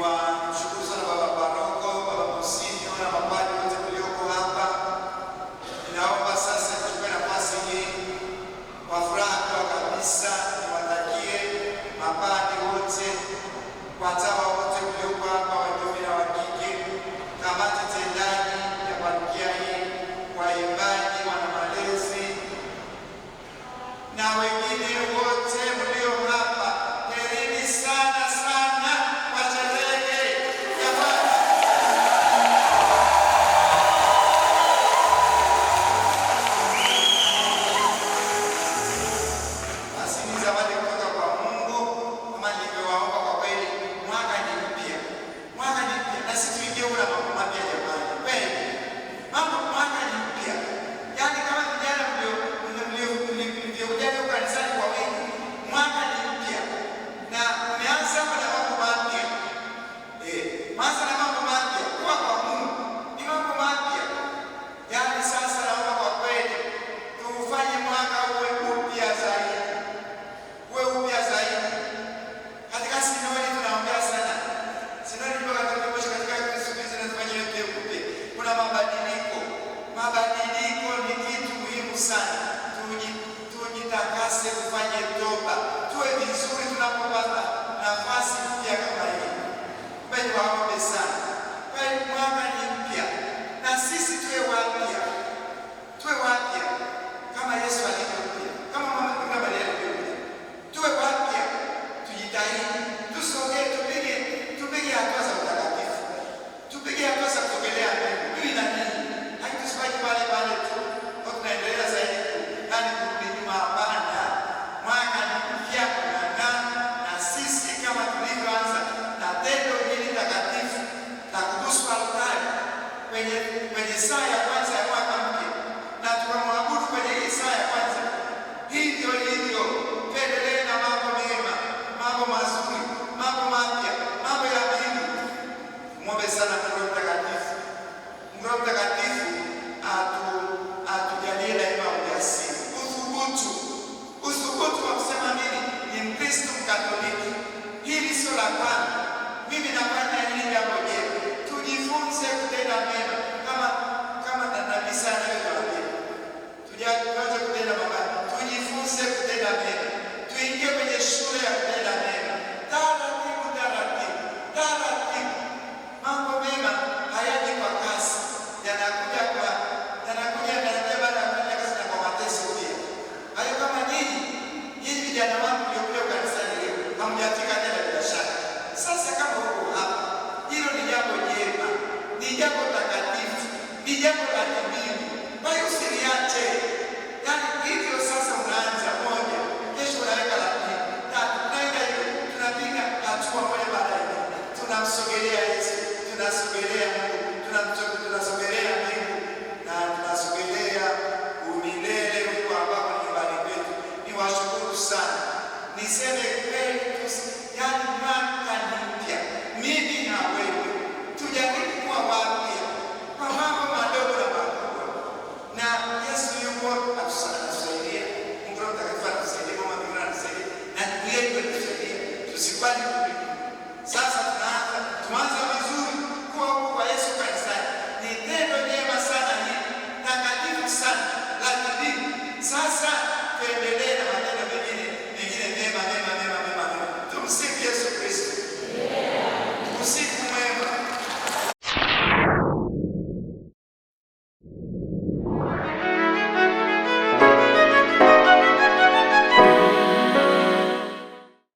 Niwashukuru sana baba paroko, baba Musinyo na mapadri wote mlioko hapa. Ninaomba sasa nichukue nafasi hii kwa furaha kubwa kabisa niwatakie mapadri wote, watawa wote mlioko hapa, wa kiume na wa kike, kamati tendaji ya parokia hii, waimbaji, wana malezi na wengine wote mlio hapa, herini sana sana kwa sherehe ya Bwana. Basi ni zawadi kutoka kwa Mungu, kama nilivyowaomba. Kwa kweli mwaka ni mpya, na sisi tuingie ule mambo mapya jamani, kweli mwaka ni mpya. Yaani kama vijana mliokuja kanisani kwa wingi, mwaka ni mpya na umeanza na mambo mapya. Mwanza na mambo mapya kwa Mungu ni mambo mapya. Yaani sasa naomba kwa kweli tufanye mwaka uwe upya zaidi, Katika sinodi tunaongea sana. Sinodi ndio katika Kristo zinafanya yote upya. Kuna mabadiliko. Mabadiliko ni kitu muhimu sana. Tujitakase, tufanye toba, tuwe vizuri tunapopata nafasi mpya kama hii. Bali waombe sana. Bali mwaka ni mpya na sisi tuwe wapya kama Yesu alivyo mpya, kama mama Maria alivyo mpya. Tuwe wapya, tujitahidi, tusogee, tupige hatua za utakatifu, tupige hatua za kusogelea Mungu. Mimi na nini haitusibaki pale tu kwa tunaendelea zaidi kurudi nyuma. Hapana, mwaka ni mpya na sisi kama tulivyoanza na tendo hili takatifu la kubusu altari kwenye saa ya kwanza ya mwaka mpya na tukamwabudu kwenye hii saa ya kwanza, hivyo tuendelee na mambo mema, mambo mazuri, mambo mapya, mambo ya mbingu. Muombe sana Mungu Mtakatifu atujalie daima ujasiri, uthubutu wa kusema mimi ni Mkristo Mkatoliki. Hili sio la kwanza, mimi nafanya hili jambo jema. Tujifunze kutenda mema kama Nabii Isaya anavyotuambia. Tuanze kutenda mema, tujifunze kutenda mema, tuingie kwenye shule ya kutenda mema, taratibu. Mambo mema hayaji kwa kasi, yanakuja baada ya kufanya kazi na kwa mateso pia. Hayo kama nyinyi vijana wangu mliokuja kanisani leo hamjafika tena bila shaka. Sasa kama huko hapa, hilo ni jambo jema, ni jambo takatifu, ni jambo la kimbingu. Kwa hiyo usiliache. Yaani hivyo sasa unaanza moja, kesho unaweka la pili, tatu, tunaenda hivyo, tunapiga hatua moja baada ya nyingine. Tunamsogelea Yesu, tunasogelea Mungu, tunasogelea mbingu na tunasogelea umilele huko ambako ni nyumbani kwetu. Niwashukuru sana. Niseme